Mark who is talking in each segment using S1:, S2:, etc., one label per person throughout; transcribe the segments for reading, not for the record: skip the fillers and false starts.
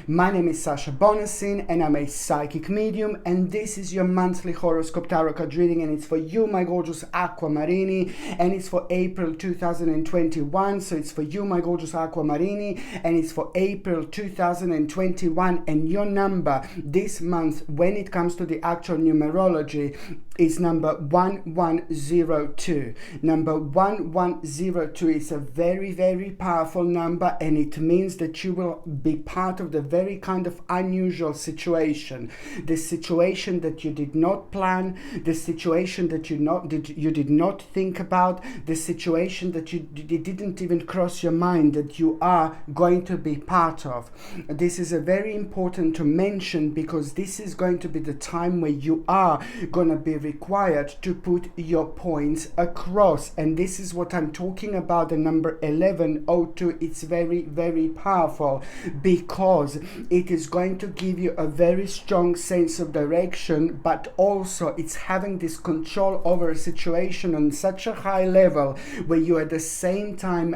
S1: My name is Sasha Bonasin and I'm a psychic medium, and this is your monthly horoscope tarot card reading, and it's for you, my gorgeous Aquamarini, and it's for April 2021. So it's for you, my gorgeous Aquamarini, and it's for April 2021, and your number this month when it comes to the actual numerology is number 1102. Number 1102 is a very powerful number, and it means that you will be part of the very kind of unusual situation, the situation that you did not plan, the situation that you did not think about, the situation that it didn't even cross your mind that you are going to be part of. This is a very important to mention, because this is going to be the time where you are going to be required to put your points across, and this is what I'm talking about. The number 1102, it's very powerful, because it is going to give you a very strong sense of direction, but also it's having this control over a situation on such a high level where you at the same time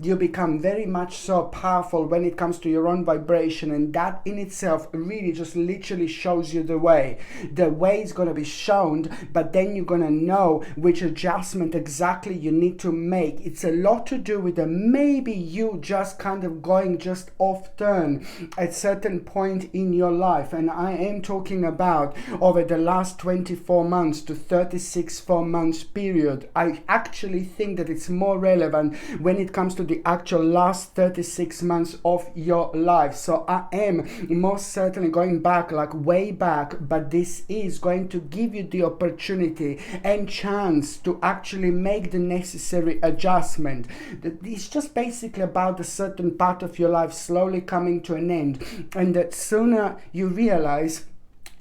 S1: you become very much so powerful when it comes to your own vibration, and that in itself really just literally shows you the way. The way is going to be shown, but then you're going to know which adjustment exactly you need to make. It's a lot to do with maybe you just kind of going just off turn at certain point in your life, and I am talking about over the last 24 months to 4 months period. I actually think that it's more relevant when it comes to the actual last 36 months of your life. So I am most certainly going back, like way back, but this is going to give you the opportunity and chance to actually make the necessary adjustment. It's just basically about a certain part of your life slowly coming to an end, and that sooner you realize,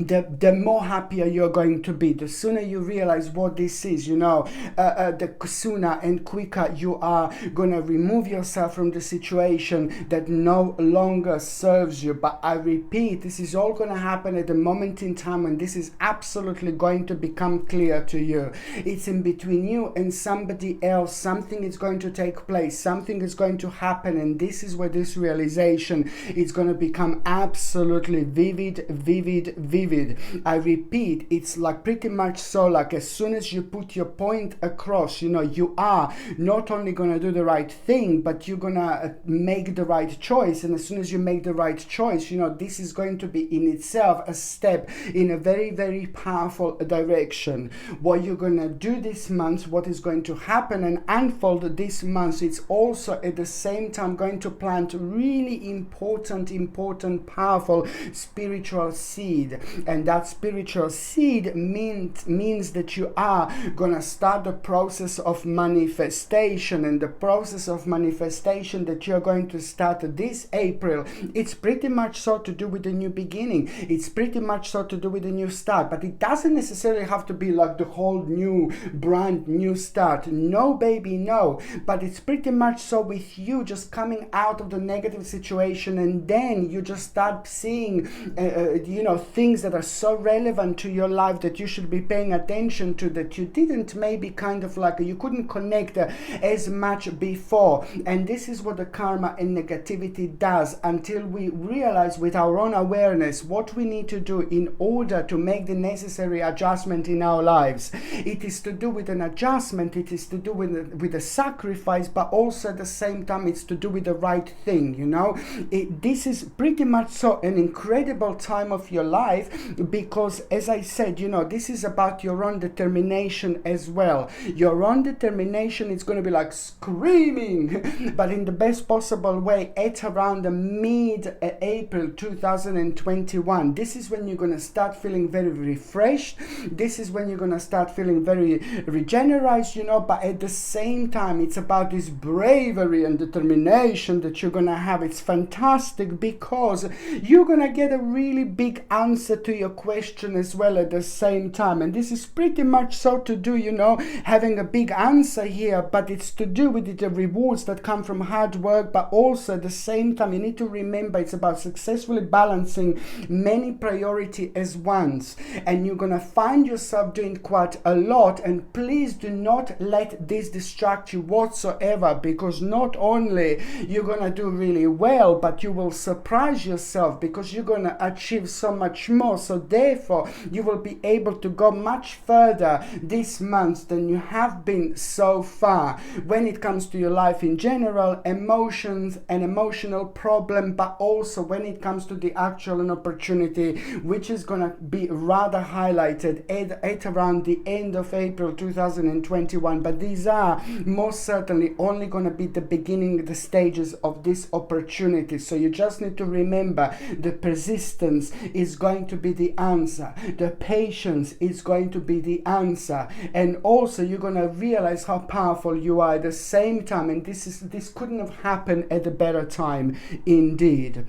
S1: the more happier you're going to be. The sooner you realize what this is, the sooner and quicker you are going to remove yourself from the situation that no longer serves you. But I repeat, this is all going to happen at the moment in time when this is absolutely going to become clear to you. It's in between you and somebody else. Something is going to take place. Something is going to happen, and this is where this realization is going to become absolutely vivid. I repeat, it's like pretty much so, like as soon as you put your point across, you are not only going to do the right thing, but you're going to make the right choice. And as soon as you make the right choice, this is going to be in itself a step in a very powerful direction. What you're going to do this month, what is going to happen and unfold this month, it's also at the same time going to plant really important, powerful spiritual seed. And that spiritual seed means that you are gonna start the process of manifestation, and the process of manifestation that you're going to start this April, it's pretty much so to do with a new beginning. It's pretty much so to do with a new start, but it doesn't necessarily have to be like the whole new brand new start. No, baby, no. But it's pretty much so with you just coming out of the negative situation, and then you just start seeing things that are so relevant to your life that you should be paying attention to, that you didn't maybe kind of like you couldn't connect as much before. And this is what the karma and negativity does, until we realize with our own awareness what we need to do in order to make the necessary adjustment in our lives. It is to do with an adjustment, it is to do with a sacrifice, but also at the same time it's to do with the right thing. This is pretty much so an incredible time of your life, because as I said, this is about your own determination as well. Your own determination is going to be like screaming, but in the best possible way, at around the mid-April 2021. This is when you're going to start feeling very refreshed. This is when you're going to start feeling very regenerated, but at the same time, it's about this bravery and determination that you're going to have. It's fantastic, because you're going to get a really big answer to your question as well at the same time. And this is pretty much so to do, you know, having a big answer here, but it's to do with the rewards that come from hard work, but also at the same time, you need to remember it's about successfully balancing many priority as once. And you're gonna find yourself doing quite a lot, and please do not let this distract you whatsoever, because not only you're gonna do really well, but you will surprise yourself because you're gonna achieve so much more. So therefore you will be able to go much further this month than you have been so far when it comes to your life in general, emotions and emotional problem, but also when it comes to the actual and opportunity, which is gonna be rather highlighted at around the end of April 2021. But these are most certainly only gonna be the beginning, the stages of this opportunity. So you just need to remember the persistence is going to be the answer, the patience is going to be the answer, and also you're going to realize how powerful you are at the same time. And this couldn't have happened at a better time indeed.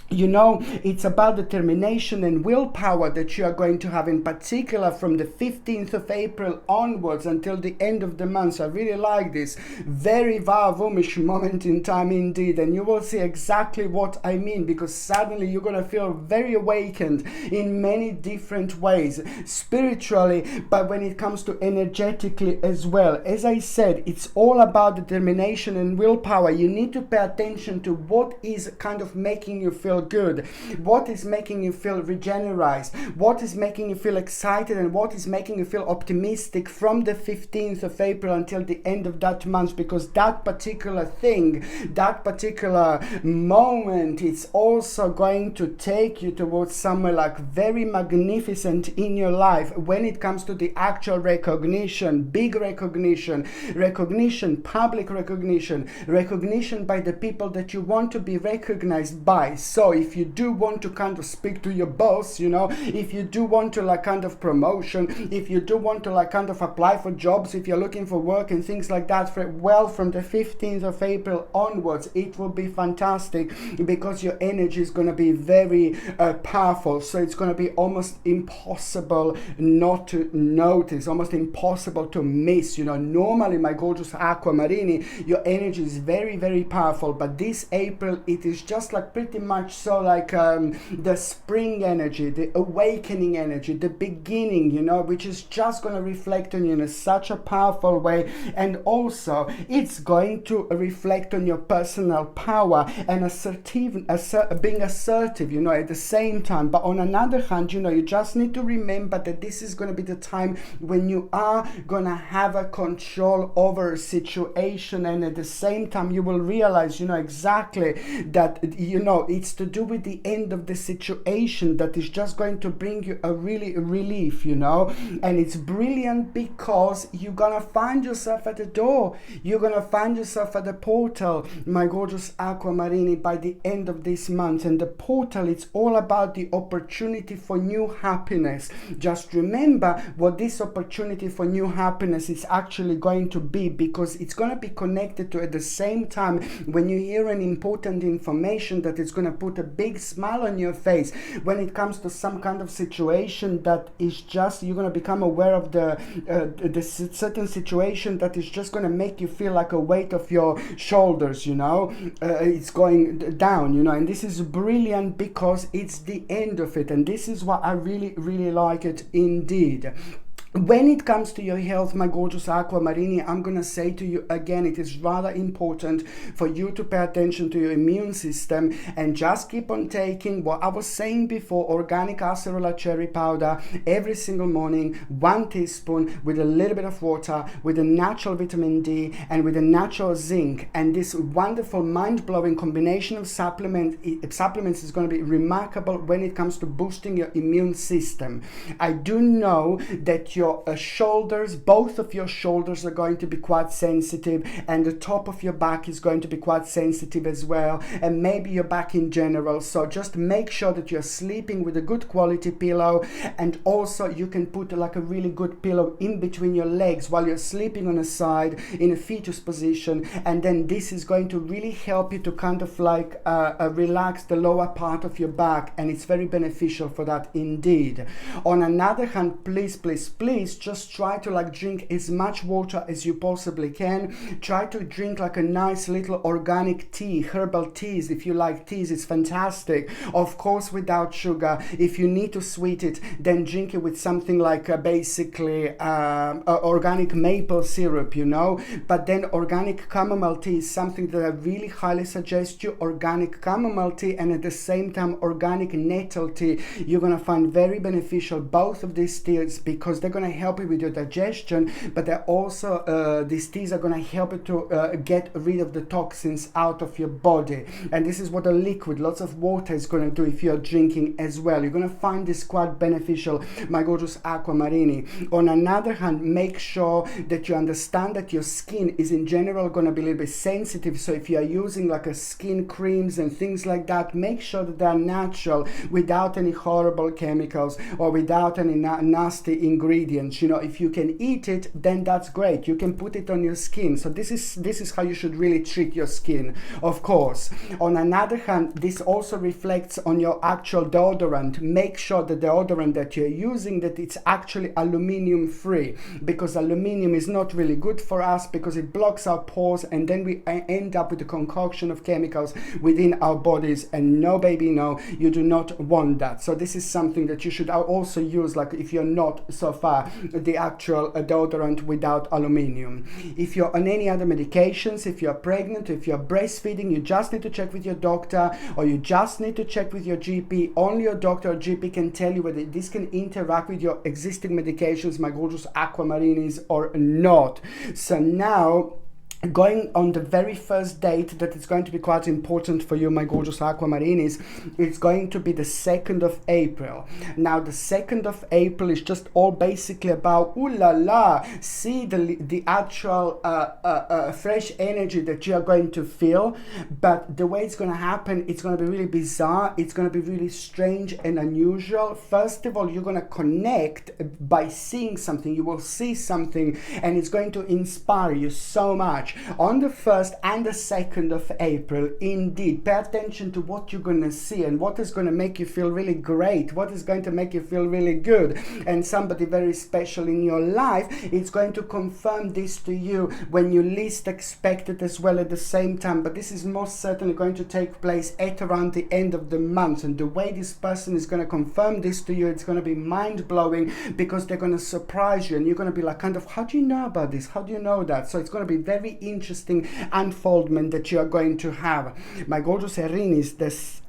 S1: You know, it's about determination and willpower that you are going to have, in particular from the 15th of April onwards until the end of the month. So I really like this very Vavumish moment in time indeed, and you will see exactly what I mean, because suddenly you're going to feel very awakened in many different ways, spiritually, but when it comes to energetically as well. As I said, it's all about determination and willpower. You need to pay attention to what is kind of making you feel good, what is making you feel regenerized, what is making you feel excited, and what is making you feel optimistic from the 15th of April until the end of that month, because that particular thing, that particular moment, it's also going to take you towards somewhere like very magnificent in your life when it comes to the actual recognition, big recognition, public recognition by the people that you want to be recognized by. So if you do want to kind of speak to your boss, you know, if you do want to like kind of promotion, if you do want to like kind of apply for jobs, if you're looking for work and things like that, well, from the 15th of April onwards, it will be fantastic because your energy is going to be very powerful. So it's going to be almost impossible not to notice, almost impossible to miss. You know, normally, my gorgeous Aquamarini, your energy is very, very powerful, but this April, it is just like pretty much so like the spring energy, the awakening energy, the beginning, you know, which is just going to reflect on you in such a powerful way. And also it's going to reflect on your personal power and being assertive, you know, at the same time. But on another hand, you know, you just need to remember that this is going to be the time when you are going to have a control over a situation, and at the same time you will realize, you know, exactly that, you know, it's to do with the end of the situation that is just going to bring you a really relief, you know. And it's brilliant because you're gonna find yourself at the door, you're gonna find yourself at the portal, my gorgeous Aquamarini, by the end of this month. And the portal, it's all about the opportunity for new happiness. Just remember what this opportunity for new happiness is actually going to be, because it's going to be connected to, at the same time, when you hear an important information that is going to put a big smile on your face, when it comes to some kind of situation that is just, you're going to become aware of the certain situation that is just going to make you feel like a weight off your shoulders, you know, it's going down, you know. And this is brilliant because it's the end of it, and this is what I really like it indeed. When it comes to your health, my gorgeous Aquamarini, I'm going to say to you again, it is rather important for you to pay attention to your immune system and just keep on taking what I was saying before, organic acerola cherry powder every single morning, 1 teaspoon with a little bit of water, with a natural vitamin D and with a natural zinc. And this wonderful, mind-blowing combination of supplements is going to be remarkable when it comes to boosting your immune system. I do know that your your shoulders, both of your shoulders are going to be quite sensitive, and the top of your back is going to be quite sensitive as well, and maybe your back in general. So just make sure that you're sleeping with a good quality pillow, and also you can put like a really good pillow in between your legs while you're sleeping on a side in a fetus position, and then this is going to really help you to kind of like relax the lower part of your back, and it's very beneficial for that indeed. On another hand, please just try to like drink as much water as you possibly can. Try to drink like a nice little organic tea, herbal teas. If you like teas, it's fantastic, of course without sugar. If you need to sweet it, then drink it with something like basically organic maple syrup, you know. But then organic chamomile tea is something that I really highly suggest you. Organic chamomile tea and at the same time organic nettle tea, you're going to find very beneficial, both of these teas, because they're going to help you with your digestion, but they're also these teas are going to help you to get rid of the toxins out of your body. And this is what a liquid, lots of water, is going to do if you're drinking as well. You're going to find this quite beneficial, my gorgeous aquamarini. On another hand, make sure that you understand that your skin is in general going to be a little bit sensitive. So if you are using like a skin creams and things like that, make sure that they're natural, without any horrible chemicals or without any nasty ingredients. You know, if you can eat it, then that's great. You can put it on your skin. So this is how you should really treat your skin, of course. On another hand, this also reflects on your actual deodorant. Make sure the deodorant that you're using, that it's actually aluminum free, because aluminum is not really good for us, because it blocks our pores, and then we end up with a concoction of chemicals within our bodies, and no baby, no, you do not want that. So this is something that you should also use, like if you're not so far, the actual deodorant without aluminum. If you're on any other medications, if you're pregnant, if you're breastfeeding, you just need to check with your doctor, or you just need to check with your GP. Only your doctor or GP can tell you whether this can interact with your existing medications, my gorgeous aquamarinis, or not. So now, going on the very first date that is going to be quite important for you, my gorgeous aquamarinis, it's going to be the 2nd of April. Now the 2nd of April is just all basically about, ooh la la, see the actual fresh energy that you are going to feel. But the way it's going to happen, it's going to be really bizarre, it's going to be really strange and unusual. First of all, you're going to connect by seeing something. You will see something, and it's going to inspire you so much. On the 1st and the 2nd of April, indeed, pay attention to what you're going to see and what is going to make you feel really great, what is going to make you feel really good. And somebody very special in your life, it's going to confirm this to you when you least expect it as well at the same time. But this is most certainly going to take place at around the end of the month. And the way this person is going to confirm this to you, it's going to be mind-blowing, because they're going to surprise you, and you're going to be like, kind of, how do you know about this? How do you know that? So it's going to be very interesting unfoldment that you are going to have. My gorgeous Erinis,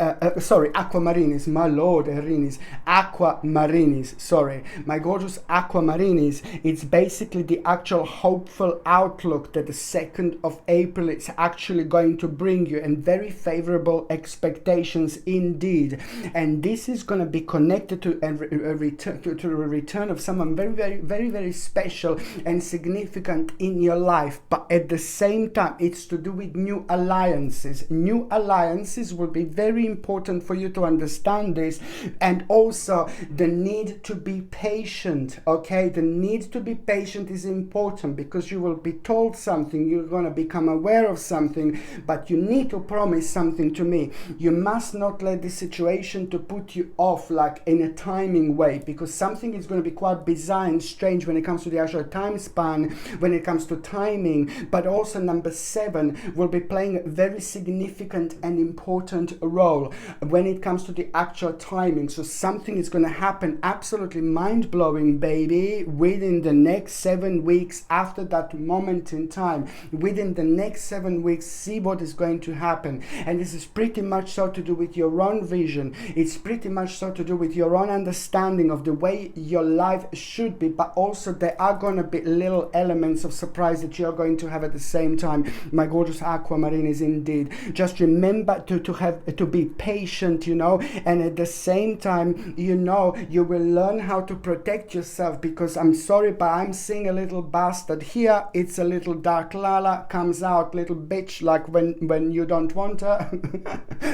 S1: aquamarinis, my lord Erinis, aquamarinis, sorry. My gorgeous aquamarinis, it's basically the actual hopeful outlook that the 2nd of April is actually going to bring you, and very favorable expectations indeed. And this is going to be connected to a return of someone very special and significant in your life. But at the same time, it's to do with new alliances. New alliances will be very important for you to understand this, and also the need to be patient. Okay, the need to be patient is important, because you will be told something, you're going to become aware of something, but you need to promise something to me. You must not let this situation to put you off, like in a timing way, because something is going to be quite bizarre and strange when it comes to the actual time span, when it comes to timing. But also number 7 will be playing a very significant and important role when it comes to the actual timing. So something is going to happen absolutely mind-blowing, baby, within the next 7 weeks after that moment in time. Within the next 7 weeks, see what is going to happen. And this is pretty much so to do with your own vision. It's pretty much so to do with your own understanding of the way your life should be, but also there are going to be little elements of surprise that you're going to have at the same time, my gorgeous aquamarines, indeed. Just remember to be patient, you know, and at the same time, you know, you will learn how to protect yourself, because I'm sorry, but I'm seeing a little bastard here. It's a little dark Lala, comes out, little bitch, like when you don't want her.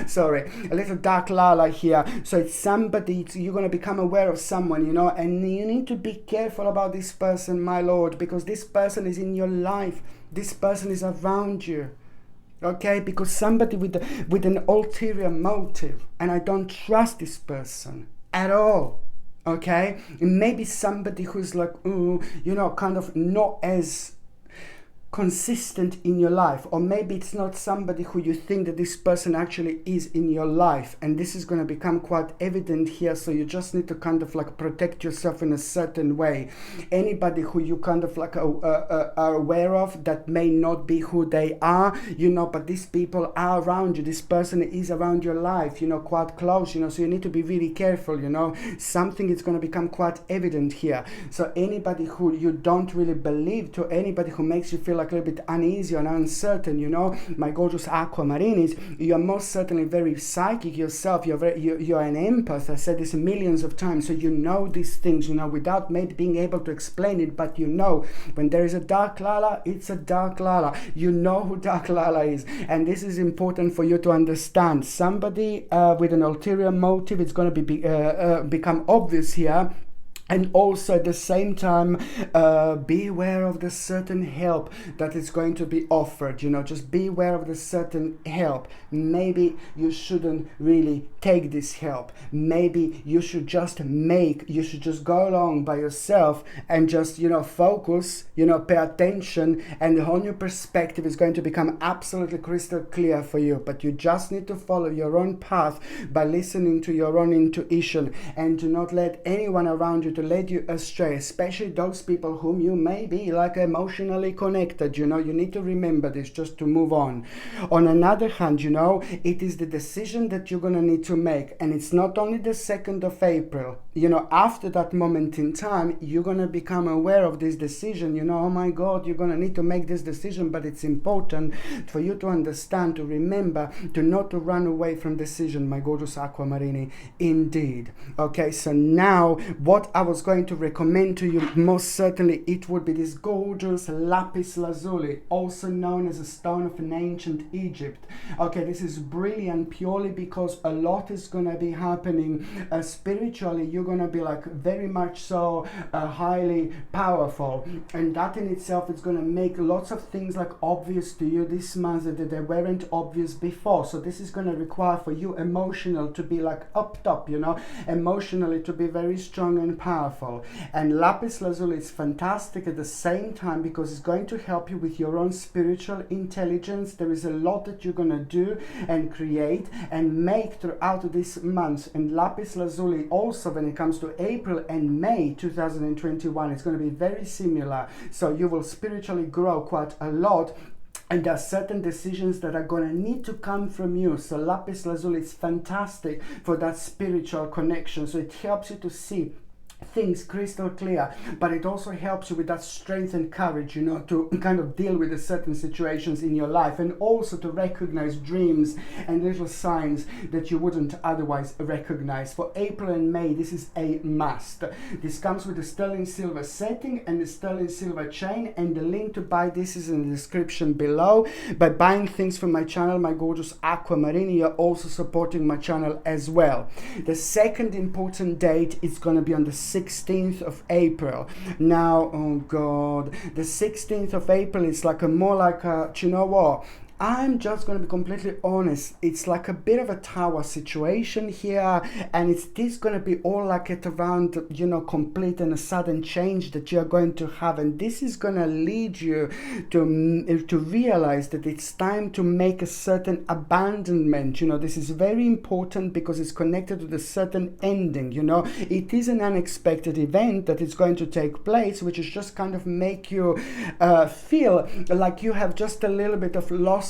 S1: Sorry, a little dark Lala here. So it's somebody, you're going to become aware of someone, you know, and you need to be careful about this person, my lord, because this person is in your life. This person is around you. Okay, because somebody with an ulterior motive, and I don't trust this person at all. Okay, maybe somebody who's like, you know, kind of not as consistent in your life, or maybe it's not somebody who you think that this person actually is in your life, and this is going to become quite evident here. So you just need to kind of like protect yourself in a certain way. Anybody who you kind of like are aware of that may not be who they are, you know, but these people are around you. This person is around your life, you know, quite close, you know, so you need to be really careful, you know. Something is going to become quite evident here. So anybody who you don't really believe, to anybody who makes you feel like a little bit uneasy and uncertain, you know, my gorgeous aquamarines, you are most certainly very psychic yourself. You're an empath. I said this millions of times, so you know these things, you know, without maybe being able to explain it, but you know when there is a dark Lala, it's a dark Lala. You know who dark Lala is, and this is important for you to understand. Somebody with an ulterior motive, it's going to become obvious here. And also at the same time, be aware of the certain help that is going to be offered. You know, just be aware of the certain help. Maybe you shouldn't really take this help. Maybe you should just go along by yourself and just, you know, focus, you know, pay attention, and the whole new perspective is going to become absolutely crystal clear for you. But you just need to follow your own path by listening to your own intuition, and do not let anyone around you to lead you astray, especially those people whom you may be like emotionally connected. You know, you need to remember this just to move on. On another hand, you know, it is the decision that you're going to need to make, and it's not only the 2nd of April. You know, after that moment in time, you're going to become aware of this decision. You know, oh my God, you're going to need to make this decision, but it's important for you to understand, to remember, to not to run away from decision, my gorgeous aquamarini, indeed. Okay, so now what I was going to recommend to you, most certainly it would be this gorgeous lapis lazuli, also known as a stone of an ancient Egypt. Okay, this is brilliant purely because a lot is going to be happening spiritually. You're going to be like very much so highly powerful, and that in itself is going to make lots of things like obvious to you this month that they weren't obvious before. So this is going to require for you emotional to be like up top, you know, emotionally to be very strong and powerful. And lapis lazuli is fantastic at the same time because it's going to help you with your own spiritual intelligence. There is a lot that you're going to do and create and make throughout this month. And lapis lazuli also, when it comes to April and May 2021, it's going to be very similar. So you will spiritually grow quite a lot. And there are certain decisions that are going to need to come from you. So lapis lazuli is fantastic for that spiritual connection. So it helps you to see things crystal clear, but it also helps you with that strength and courage, you know, to kind of deal with the certain situations in your life, and also to recognize dreams and little signs that you wouldn't otherwise recognize. For April and May, this is a must. This comes with the sterling silver setting and the sterling silver chain, and the link to buy this is in the description below. By buying things from my channel, my gorgeous aquamarini, you're also supporting my channel as well. The second important date is going to be on the 16th of April. Now, oh God, the 16th of April is like a more like a, you know what? I'm just going to be completely honest. It's like a bit of a tower situation here, and it's this going to be all like at around, you know, complete and a sudden change that you're going to have, and this is going to lead you to realize that it's time to make a certain abandonment. You know, this is very important because it's connected to a certain ending. You know, it is an unexpected event that is going to take place, which is just kind of make you feel like you have just a little bit of lost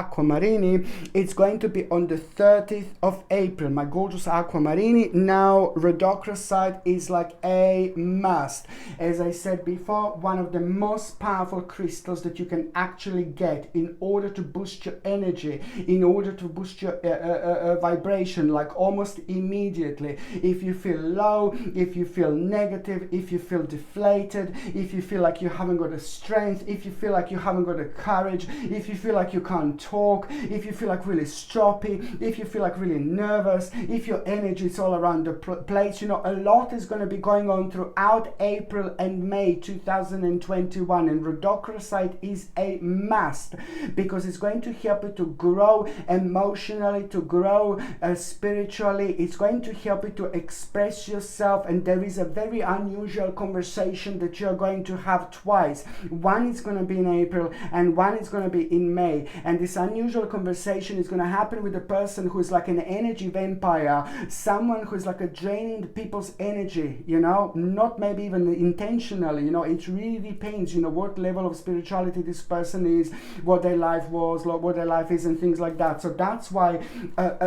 S1: Aquamarini, it's going to be on the 30th of April, my gorgeous Aquamarini. Now, rhodochrosite is like a must. As I said before, one of the most powerful crystals that you can actually get in order to boost your energy, in order to boost your vibration, like almost immediately. If you feel low, if you feel negative, if you feel deflated, if you feel like you haven't got the strength, if you feel like you haven't got the courage, if you feel like you can't talk, if you feel like really stroppy, if you feel like really nervous, if your energy is all around the place, you know, a lot is going to be going on throughout April and May 2021, and rhodochrosite is a must because it's going to help you to grow emotionally, to grow spiritually. It's going to help you to express yourself, and there is a very unusual conversation that you're going to have twice. One is going to be in April and one is going to be in May, and this unusual conversation is going to happen with a person who is like an energy vampire, someone who is like a draining people's energy, you know, not maybe even intentionally, you know. It really depends, you know, what level of spirituality this person is, what their life was, what their life is, and things like that. So that's why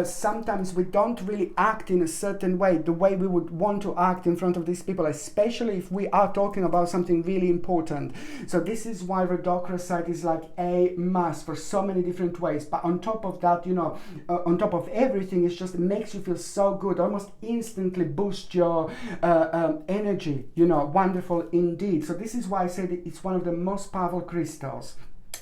S1: sometimes we don't really act in a certain way, the way we would want to act in front of these people, especially if we are talking about something really important. So this is why rhodochrosite is like a must for so many different ways. But on top of that, you know, on top of everything, it just makes you feel so good, almost instantly boost your energy, you know. Wonderful indeed. So this is why I said it's one of the most powerful crystals.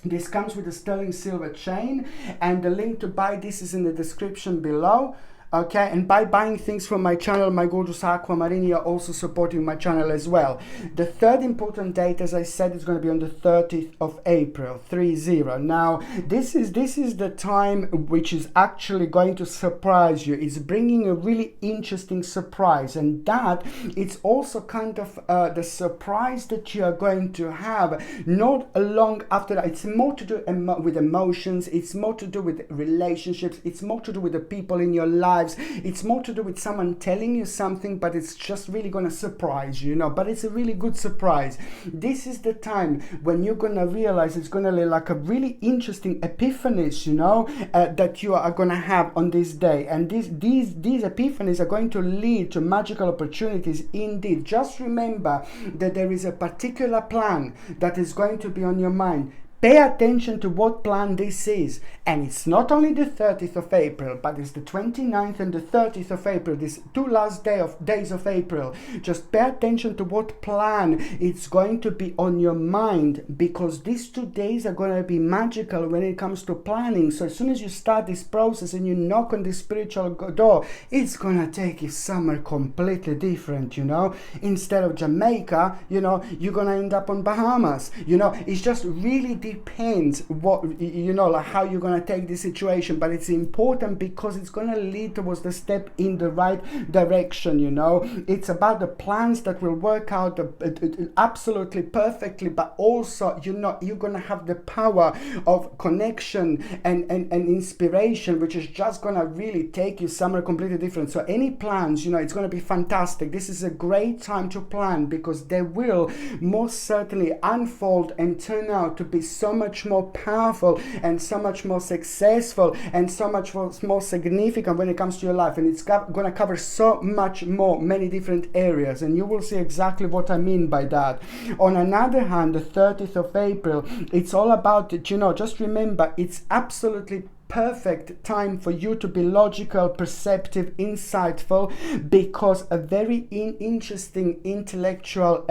S1: This comes with a sterling silver chain, and the link to buy this is in the description below. Okay, and by buying things from my channel, my gorgeous Aquamarini, you're also supporting my channel as well. The third important date, as I said, is going to be on the 30th of April, 30. Now, this is the time which is actually going to surprise you. It's bringing a really interesting surprise, and that it's also kind of the surprise that you are going to have not long after that. It's more to do with emotions, it's more to do with relationships, it's more to do with the people in your life. It's more to do with someone telling you something, but it's just really going to surprise you, you know, but it's a really good surprise. This is the time when you're going to realize it's going to be like a really interesting epiphanies, you know, that you are going to have on this day. And these epiphanies are going to lead to magical opportunities indeed. Just remember that there is a particular plan that is going to be on your mind. Pay attention to what plan this is. And it's not only the 30th of April, but it's the 29th and the 30th of April, these two last days of April. Just pay attention to what plan it's going to be on your mind, because these 2 days are going to be magical when it comes to planning. So as soon as you start this process and you knock on this spiritual door, it's going to take you somewhere completely different, you know. Instead of Jamaica, you know, you're going to end up on Bahamas, you know. It's just really depends what, you know, like how you're going to take this situation, but it's important because it's going to lead towards the step in the right direction, you know. It's about the plans that will work out absolutely perfectly, but also, you know, you're going to have the power of connection and inspiration, which is just going to really take you somewhere completely different. So any plans, you know, it's going to be fantastic. This is a great time to plan because they will most certainly unfold and turn out to be so much more powerful and so much more successful and so much more significant when it comes to your life, and it's going to cover so much more, many different areas, and you will see exactly what I mean by that. On another hand, the 30th of April, it's all about it, you know. Just remember, it's absolutely perfect time for you to be logical, perceptive, insightful, because a very interesting intellectual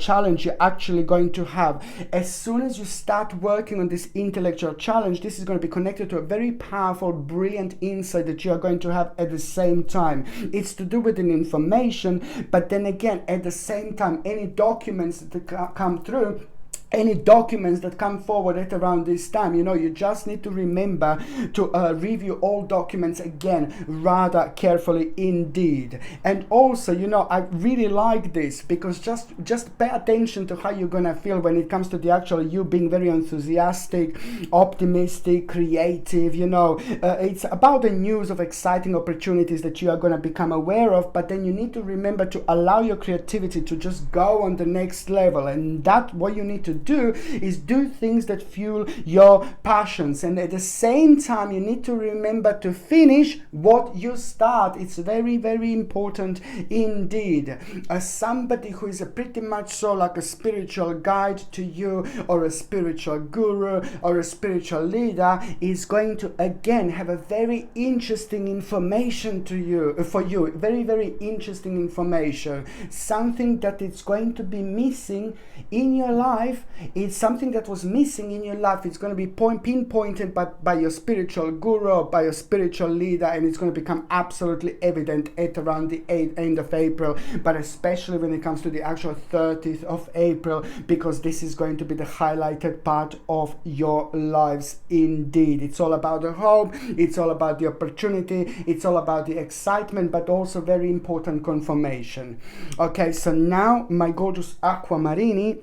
S1: challenge you're actually going to have. As soon as you start working on this intellectual challenge, this is going to be connected to a very powerful, brilliant insight that you are going to have at the same time. It's to do with an information, but then again, at the same time, any documents that come through, any documents that come forward at around this time, you know, you just need to remember to review all documents again rather carefully indeed. And also, you know, I really like this because just pay attention to how you're gonna feel when it comes to the actual you being very enthusiastic, optimistic, creative, you know. It's about the news of exciting opportunities that you are gonna become aware of, but then you need to remember to allow your creativity to just go on the next level, and that what you need to do is do things that fuel your passions, and at the same time you need to remember to finish what you start. It's very, very important indeed. As somebody who is a pretty much so like a spiritual guide to you, or a spiritual guru, or a spiritual leader, is going to again have a very interesting information to you, for you, very, very interesting information. Something that it's going to be missing in your life. It's something that was missing in your life. It's going to be pinpointed by your spiritual guru, or by your spiritual leader, and it's going to become absolutely evident at around the end of April, but especially when it comes to the actual 30th of April, because this is going to be the highlighted part of your lives indeed. It's all about the hope, it's all about the opportunity, it's all about the excitement, but also very important confirmation. Okay, so now my gorgeous Aquamarini,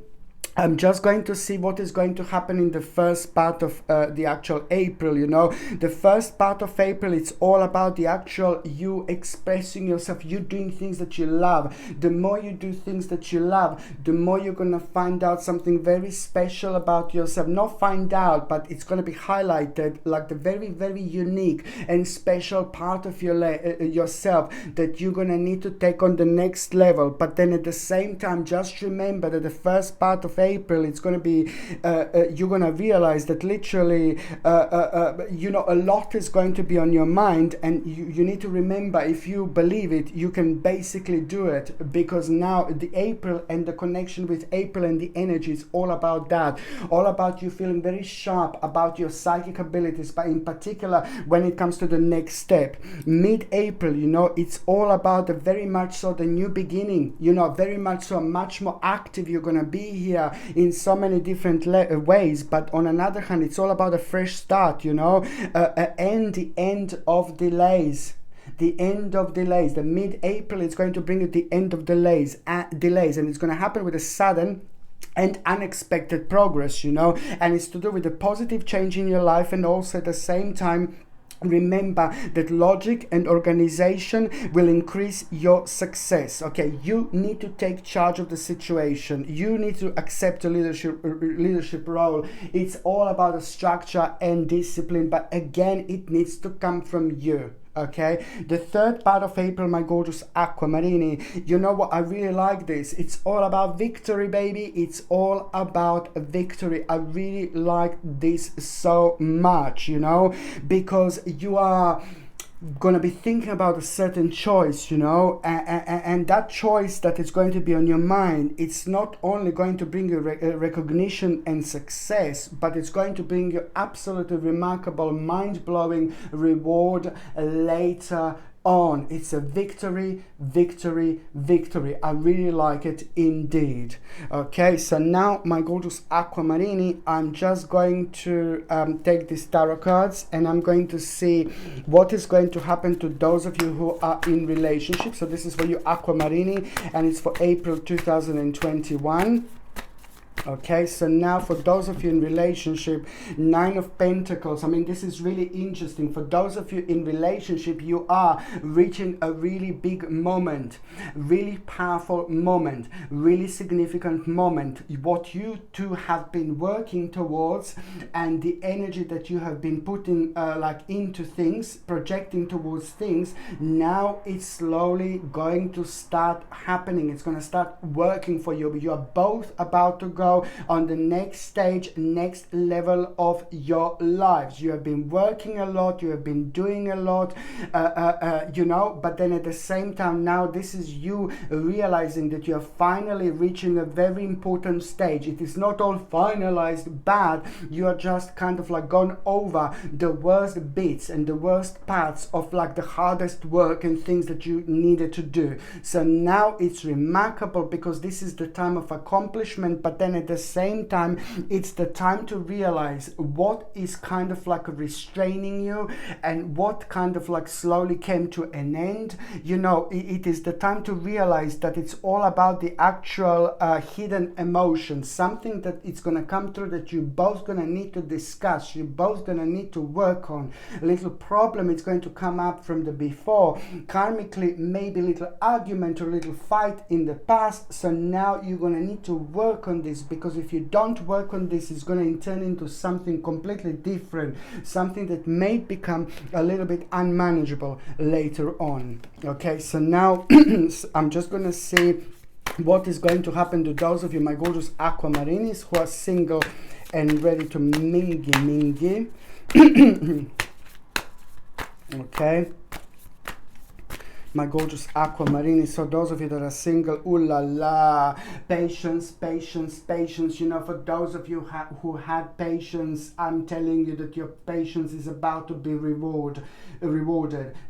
S1: I'm just going to see what is going to happen in the first part of the actual April. You know, the first part of April, it's all about the actual you expressing yourself, you doing things that you love. The more you do things that you love, the more you're going to find out something very special about yourself. Not find out, but it's going to be highlighted, like the very, very unique and special part of yourself that you're going to need to take on the next level. But then at the same time, just remember that the first part of April, it's going to be you're going to realize that literally you know, a lot is going to be on your mind, and you need to remember, if you believe it, you can basically do it, because now the April and the connection with April and the energy is all about that, all about you feeling very sharp about your psychic abilities, but in particular when it comes to the next step. Mid-April, you know, it's all about the very much so the new beginning, you know, very much so much more active you're going to be here in so many different ways. But on another hand, it's all about a fresh start, you know, and the end of delays. The end of delays. The mid-April is going to bring you the end of delays, and it's going to happen with a sudden and unexpected progress, you know, and it's to do with a positive change in your life, and also at the same time, remember that logic and organization will increase your success. Okay, you need to take charge of the situation. You need to accept a leadership role. It's all about a structure and discipline, but again, it needs to come from you. Okay, the third part of April, my gorgeous Aquamarini, you know what, I really like this. It's all about victory, baby. It's all about victory. I really like this so much, you know, because you are gonna be thinking about a certain choice, you know, and that choice that is going to be on your mind, it's not only going to bring you recognition and success, but it's going to bring you absolutely remarkable, mind-blowing reward later on. It's a victory, victory, victory. I really like it indeed. Okay, so now my gorgeous Aquamarini, I'm just going to take these tarot cards, and I'm going to see what is going to happen to those of you who are in relationships. So this is for you, Aquamarini, and it's for April 2021. Okay, so now for those of you in relationship, 9 of Pentacles. I mean, this is really interesting. For those of you in relationship, you are reaching a really big moment, really powerful moment, really significant moment. What you two have been working towards, and the energy that you have been putting like into things, projecting towards things, now it's slowly going to start happening. It's going to start working for you. You are both about to go on the next stage, next level of your lives. You have been working a lot, you have been doing a lot, you know, but then at the same time, now this is you realizing that you are finally reaching a very important stage. It is not all finalized bad. You are just kind of like gone over the worst bits and the worst parts of like the hardest work and things that you needed to do. So now it's remarkable, because this is the time of accomplishment, but then at the same time, it's the time to realize what is kind of like restraining you, and what kind of like slowly came to an end. You know, it is the time to realize that it's all about the actual hidden emotions, something that it's going to come through that you both going to need to discuss, you both going to need to work on. A little problem is going to come up from the before, karmically, maybe a little argument or a little fight in the past. So now you're going to need to work on this because if you don't work on this, it's going to turn into something completely different, something that may become a little bit unmanageable later on. Okay, so now I'm just going to say what is going to happen to those of you, my gorgeous aquamarinis, who are single and ready to mingy. Okay, my gorgeous aquamarini. So those of you that are single, ooh la la, patience, patience, patience. You know, for those of you who had patience, I'm telling you that your patience is about to be rewarded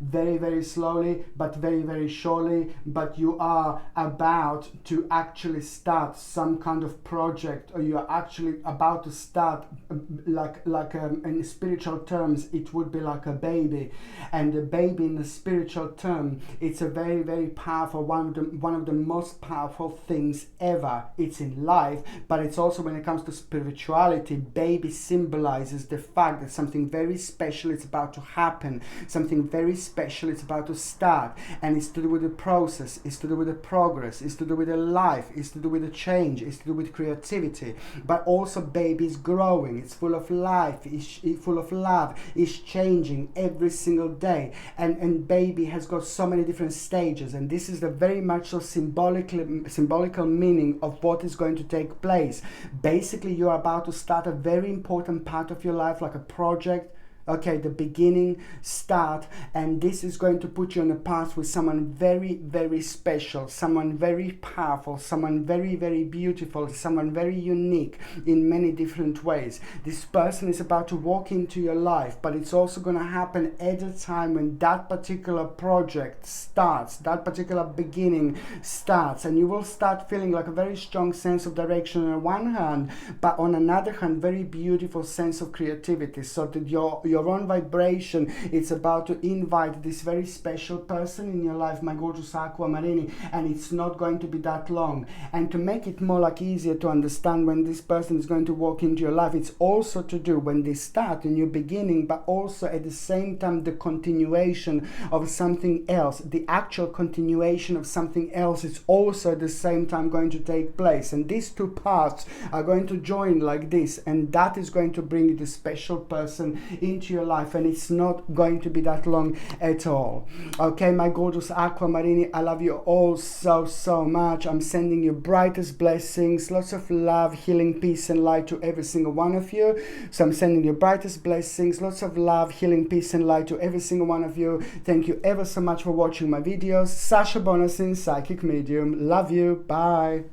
S1: very, very slowly, but very, very surely. But you are about to actually start some kind of project, or you are actually about to start, in spiritual terms, it would be like a baby. And the baby in the spiritual term, it's a very, very powerful, one of the most powerful things ever. It's in life, but it's also, when it comes to spirituality, baby symbolizes the fact that something very special is about to happen, something very special is about to start, and it's to do with the process, it's to do with the progress, it's to do with the life, it's to do with the change, it's to do with creativity. But also baby is growing, it's full of life, it's full of love, it's changing every single day, and baby has got so many different stages, and this is the very much so symbolical meaning of what is going to take place. Basically, you're about to start a very important part of your life, like a project. Okay, the beginning, start, and this is going to put you on a path with someone very, very special, someone very powerful, someone very, very beautiful, someone very unique in many different ways. This person is about to walk into your life, but it's also going to happen at a time when that particular project starts, that particular beginning starts, and you will start feeling like a very strong sense of direction on one hand, but on another hand, very beautiful sense of creativity, so that your own vibration, it's about to invite this very special person in your life, my gorgeous aquamarini, and it's not going to be that long. And to make it more like easier to understand when this person is going to walk into your life, it's also to do when they start a new beginning, but also at the same time the continuation of something else, the actual continuation of something else is also at the same time going to take place, and these two parts are going to join like this, and that is going to bring the special person into your life, and it's not going to be that long at all. Okay, my gorgeous aquamarini, I love you all so much. I'm sending you brightest blessings, lots of love, healing, peace and light to every single one of you. So I'm sending you brightest blessings, lots of love, healing, peace and light to every single one of you. Thank you ever so much for watching my videos. Sasha Bonasin, psychic medium. Love you. Bye.